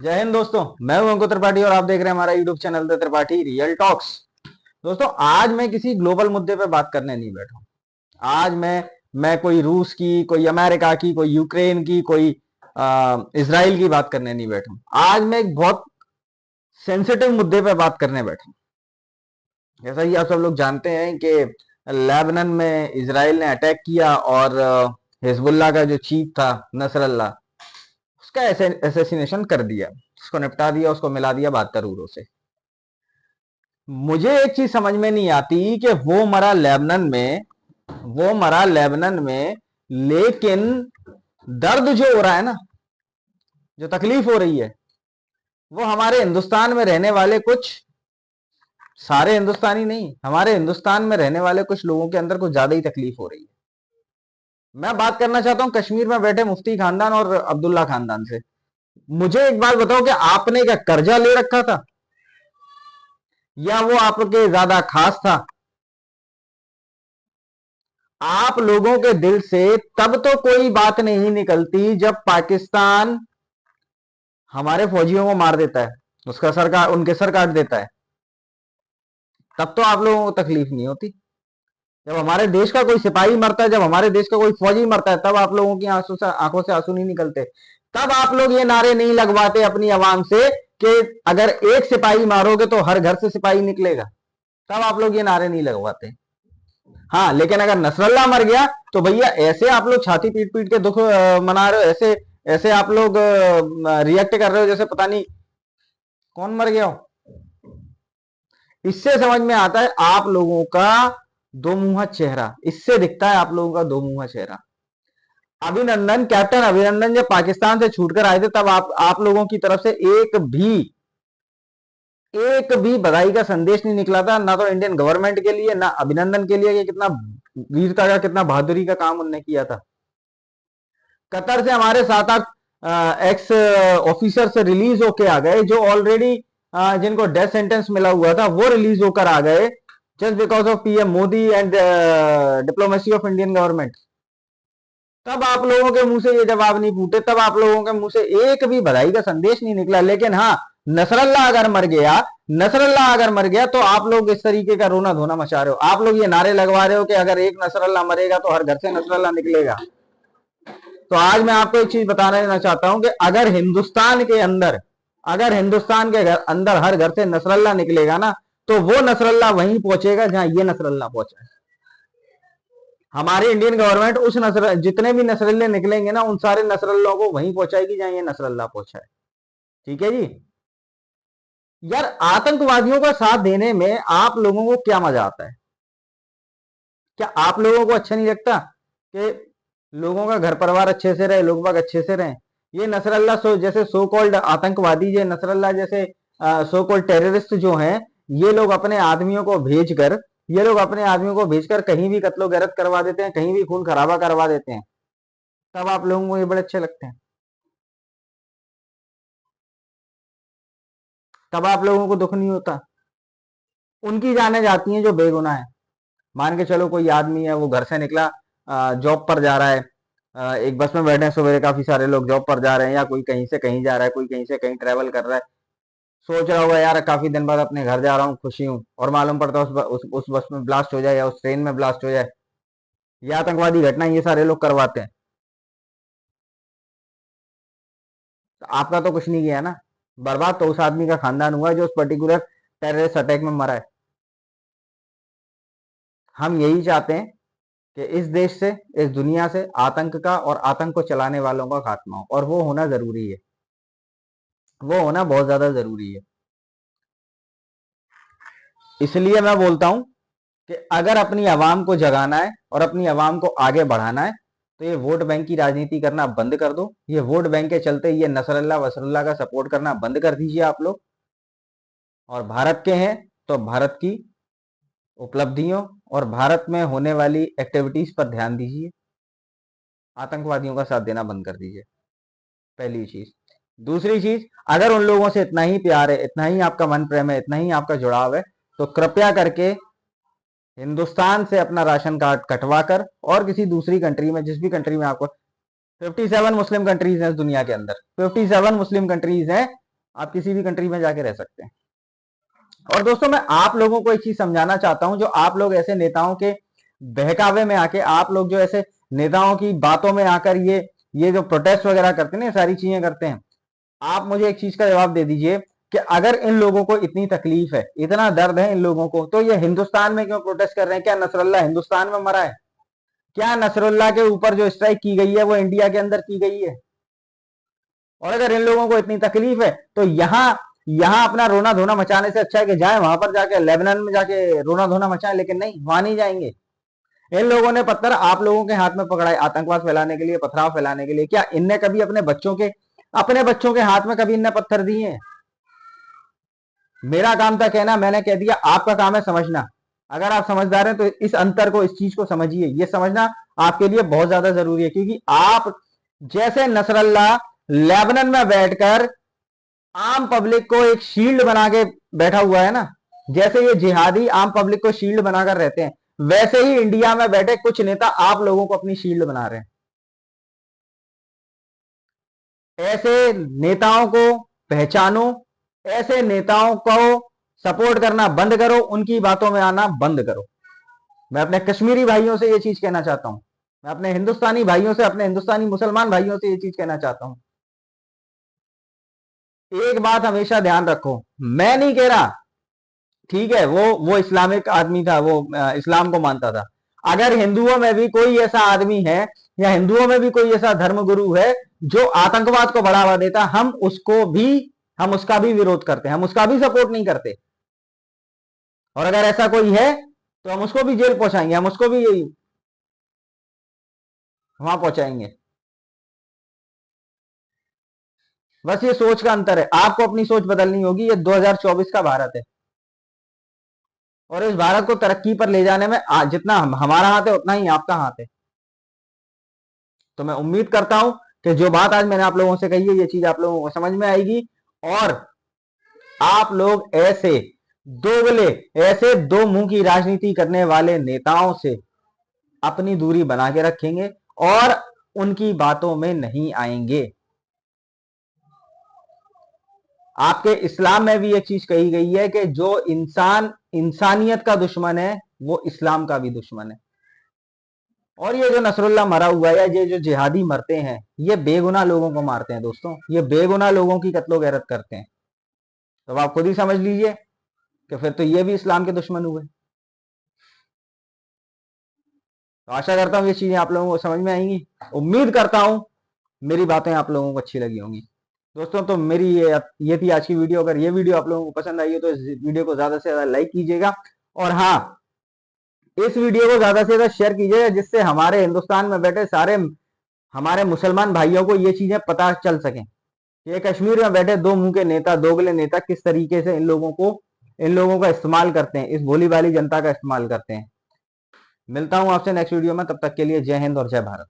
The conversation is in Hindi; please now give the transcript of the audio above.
जय हिंद दोस्तों। मैं हूं अंकुर त्रिपाठी और आप देख रहे हैं हमारा YouTube channel the Tripathi real talks. दोस्तों, आज मैं किसी ग्लोबल मुद्दे पे बात करने नहीं बैठा हूं। आज मैं कोई रूस की, कोई अमेरिका की, कोई यूक्रेन की, कोई इसराइल की बात करने नहीं बैठा हूं। आज मैं एक बहुत सेंसिटिव मुद्दे पे बात करने बैठा हूं। जैसा कि आप सब लोग जानते हैं कि लेबनान में इसराइल ने अटैक किया और हिजबुल्लाह का जो चीफ था नसरल्ला, उसका एसेसिनेशन कर दिया, उसको निपटा दिया, उसको मिला दिया 72 उरों से। मुझे एक चीज समझ में नहीं आती कि वो मरा लेबनान में, लेकिन दर्द जो हो रहा है ना, जो तकलीफ हो रही है, वो हमारे हिंदुस्तान में रहने वाले कुछ, सारे हिंदुस्तानी नहीं, हमारे हिंदुस्तान में रहने वाले कुछ लोगों के अंदर कुछ ज्यादा ही तकलीफ हो रही है। मैं बात करना चाहता हूं कश्मीर में बैठे मुफ्ती खानदान और अब्दुल्ला खानदान से। मुझे एक बात बताओ कि आपने क्या कर्जा ले रखा था, या वो आपके ज्यादा खास था? आप लोगों के दिल से तब तो कोई बात नहीं निकलती जब पाकिस्तान हमारे फौजियों को मार देता है, उसका सरकार उनके सर काट देता है। तब तो आप लोगों को तकलीफ नहीं होती। जब हमारे देश का कोई सिपाही मरता है, जब हमारे देश का कोई फौजी मरता है, तब आप लोगों की आंखों से आंसू नहीं निकलते। तब आप लोग ये नारे नहीं लगवाते अपनी आवाम से कि अगर एक सिपाही मारोगे तो हर घर से सिपाही निकलेगा। तब आप लोग ये नारे नहीं लगवाते। हाँ, लेकिन अगर नसरल्ला मर गया तो भैया ऐसे आप लोग छाती पीट पीट के दुख मना रहे हो, ऐसे ऐसे आप लोग रिएक्ट कर रहे हो जैसे पता नहीं कौन मर गया हो। इससे समझ में आता है आप लोगों का दो मुंहा चेहरा, इससे दिखता है आप लोगों का दो मुंहा चेहरा। अभिनंदन, कैप्टन अभिनंदन जब पाकिस्तान से छूटकर आए थे, तब आप लोगों की तरफ से एक भी बधाई का संदेश नहीं निकला था, ना तो इंडियन गवर्नमेंट के लिए, ना अभिनंदन के लिए कि कितना वीरता का, कितना बहादुरी का काम उनने किया था। कतर से हमारे 7-8 एक्स ऑफिसर से रिलीज होके आ गए, जो ऑलरेडी जिनको डेथ सेंटेंस मिला हुआ था, वो रिलीज होकर आ गए just because of PM Modi and diplomacy of Indian government. तब आप लोगों के मुंह से ये जवाब नहीं फूटे, तब आप लोगों के मुंह से एक भी बधाई का संदेश नहीं निकला। लेकिन हाँ, नसरल्ला अगर मर गया, नसरल्ला अगर मर गया तो आप लोग इस तरीके का रोना धोना मचा रहे हो। आप लोग ये नारे लगवा रहे हो कि अगर एक नसरल्ला मरेगा तो हर घर से नसरल्ला निकलेगा। तो आज मैं आपको एक चीज बताना देना चाहता हूं कि अगर हिंदुस्तान के अंदर हर घर से नसरल्ला निकलेगा ना, तो वो नसरल्ला वहीं पहुंचेगा जहां ये नसरल्ला पहुंचा है। हमारी इंडियन गवर्नमेंट उस नसर जितने भी नसरल्ले निकलेंगे ना, उन सारे नसरल्लों को वहीं पहुंचाएगी जहां ये नसरल्ला पहुंचा है। ठीक है जी। यार, आतंकवादियों का साथ देने में आप लोगों को क्या मजा आता है? क्या आप लोगों को अच्छा नहीं लगता कि लोगों का घर परिवार अच्छे से रहे, लोग बाग अच्छे से रहें? ये नसरल्ला जैसे सो कॉल्ड आतंकवादी, ये नसरल्ला जैसे सो कॉल्ड टेररिस्ट जो हैं, ये लोग अपने आदमियों को भेजकर ये लोग अपने आदमियों को भेजकर कहीं भी कत्लो गारत करवा देते हैं, कहीं भी खून खराबा करवा देते हैं। तब आप लोगों को ये बड़े अच्छे लगते हैं। तब आप लोगों को दुख नहीं होता। उनकी जाने जाती हैं जो बेगुनाह है। मान के चलो कोई आदमी है, वो घर से निकला, जॉब पर जा रहा है, एक बस में बैठे हैं सवेरे काफी सारे लोग जॉब पर जा रहे हैं, या कोई कहीं से कहीं जा रहा है, कोई कहीं से कहीं ट्रेवल कर रहा है। सोच रहा होगा यार काफी दिन बाद अपने घर जा रहा हूँ, खुशी हूँ, और मालूम पड़ता है उस बस में ब्लास्ट हो जाए या उस ट्रेन में ब्लास्ट हो जाए। ये आतंकवादी घटना ये सारे लोग करवाते हैं। तो आपका तो कुछ नहीं गया ना, बर्बाद तो उस आदमी का खानदान हुआ है जो उस पर्टिकुलर टेररिस्ट अटैक में मरा है। हम यही चाहते हैं कि इस देश से, इस दुनिया से आतंक का और आतंक को चलाने वालों का खात्मा हो, और वो होना जरूरी है। वो होना बहुत ज्यादा जरूरी है। इसलिए मैं बोलता हूं कि अगर अपनी आवाम को जगाना है और अपनी आवाम को आगे बढ़ाना है, तो ये वोट बैंक की राजनीति करना बंद कर दो। ये वोट बैंक के चलते ये नसरल्ला वसरल्ला का सपोर्ट करना बंद कर दीजिए आप लोग। और भारत के हैं तो भारत की उपलब्धियों और भारत में होने वाली एक्टिविटीज पर ध्यान दीजिए। आतंकवादियों का साथ देना बंद कर दीजिए, पहली चीज। दूसरी चीज, अगर उन लोगों से इतना ही प्यार है, इतना ही आपका मन प्रेम है, इतना ही आपका जुड़ाव है, तो कृपया करके हिंदुस्तान से अपना राशन कार्ड कटवा कर और किसी दूसरी कंट्री में, जिस भी कंट्री में आपको, 57 मुस्लिम कंट्रीज हैं इस दुनिया के अंदर, 57 मुस्लिम कंट्रीज हैं, आप किसी भी कंट्री में जाके रह सकते हैं। और दोस्तों मैं आप लोगों को एक चीज समझाना चाहता हूं, जो आप लोग ऐसे नेताओं के बहकावे में आके, आप लोग जो ऐसे नेताओं की बातों में आकर ये जो प्रोटेस्ट वगैरह करते हैं ना, सारी चीजें करते हैं, आप मुझे एक चीज का जवाब दे दीजिए कि अगर इन लोगों को इतनी तकलीफ है, इतना दर्द है इन लोगों को, तो ये हिंदुस्तान में क्यों प्रोटेस्ट कर रहे हैं? क्या नसरुल्लाह हिंदुस्तान में मरा है? क्या नसरुल्लाह के ऊपर जो स्ट्राइक की गई है वो इंडिया के अंदर की गई है? और अगर इन लोगों को इतनी तकलीफ है तो यहां अपना रोना धोना मचाने से अच्छा है कि जाए वहां पर जाके लेबनान में जाके रोना धोना मचाएं, लेकिन नहीं, वहां नहीं जाएंगे। इन लोगों ने पत्थर आप लोगों के हाथ में पकड़ा है आतंकवाद फैलाने के लिए, पथराव फैलाने के लिए। क्या इनने कभी अपने बच्चों के हाथ में कभी इनने पत्थर दिए हैं? मेरा काम था कहना, मैंने कह दिया। आपका काम है समझना। अगर आप समझदार हैं तो इस अंतर को, इस चीज को समझिए। ये समझना आपके लिए बहुत ज्यादा जरूरी है, क्योंकि आप जैसे नसरल्ला लेबनान में बैठकर आम पब्लिक को एक शील्ड बना के बैठा हुआ है ना, जैसे ये जिहादी आम पब्लिक को शील्ड बनाकर रहते हैं, वैसे ही इंडिया में बैठे कुछ नेता आप लोगों को अपनी शील्ड बना रहे हैं। ऐसे नेताओं को पहचानो, ऐसे नेताओं को सपोर्ट करना बंद करो, उनकी बातों में आना बंद करो। मैं अपने कश्मीरी भाइयों से ये चीज कहना चाहता हूं, मैं अपने हिंदुस्तानी भाइयों से, अपने हिंदुस्तानी मुसलमान भाइयों से ये चीज कहना चाहता हूं। एक बात हमेशा ध्यान रखो, मैं नहीं कह रहा, ठीक है, वो इस्लामिक आदमी था, वो इस्लाम को मानता था। अगर हिंदुओं में भी कोई ऐसा आदमी है, या हिंदुओं में भी कोई ऐसा धर्मगुरु है जो आतंकवाद को बढ़ावा देता, हम उसका भी विरोध करते हैं, हम उसका भी सपोर्ट नहीं करते। और अगर ऐसा कोई है तो हम उसको भी जेल पहुंचाएंगे, हम उसको भी वहां पहुंचाएंगे। बस ये सोच का अंतर है, आपको अपनी सोच बदलनी होगी। ये 2024 का भारत है, और इस भारत को तरक्की पर ले जाने में जितना हमारा हाथ है उतना ही आपका हाथ है। तो मैं उम्मीद करता हूं कि जो बात आज मैंने आप लोगों से कही है, ये चीज आप लोगों को समझ में आएगी, और आप लोग ऐसे दो मुंह की राजनीति करने वाले नेताओं से अपनी दूरी बना के रखेंगे और उनकी बातों में नहीं आएंगे। आपके इस्लाम में भी एक चीज कही गई है कि जो इंसानियत का दुश्मन है वो इस्लाम का भी दुश्मन है। और ये जो नसरुल्लाह मरा हुआ है, ये जो जिहादी मरते हैं, ये बेगुनाह लोगों को मारते हैं दोस्तों, ये बेगुनाह लोगों की कत्लो गैरत करते हैं। तो आप खुद ही समझ लीजिए कि फिर तो ये भी इस्लाम के दुश्मन हुए। तो आशा करता हूं ये चीजें आप लोगों को समझ में आएंगी। उम्मीद करता हूं मेरी बातें आप लोगों को अच्छी लगी होंगी। दोस्तों तो मेरी ये थी आज की वीडियो। अगर ये वीडियो आप लोगों को पसंद आई हो तो इस वीडियो को ज्यादा से ज्यादा लाइक कीजिएगा, और हाँ, इस वीडियो को ज्यादा से ज्यादा शेयर कीजिएगा, जिससे हमारे हिंदुस्तान में बैठे सारे हमारे मुसलमान भाइयों को ये चीजें पता चल सकें कि ये कश्मीर में बैठे दो मुंह के नेता, दोगले नेता किस तरीके से इन लोगों का इस्तेमाल करते हैं, इस भोली भाली जनता का इस्तेमाल करते हैं। मिलता हूं आपसे नेक्स्ट वीडियो में, तब तक के लिए जय हिंद और जय भारत।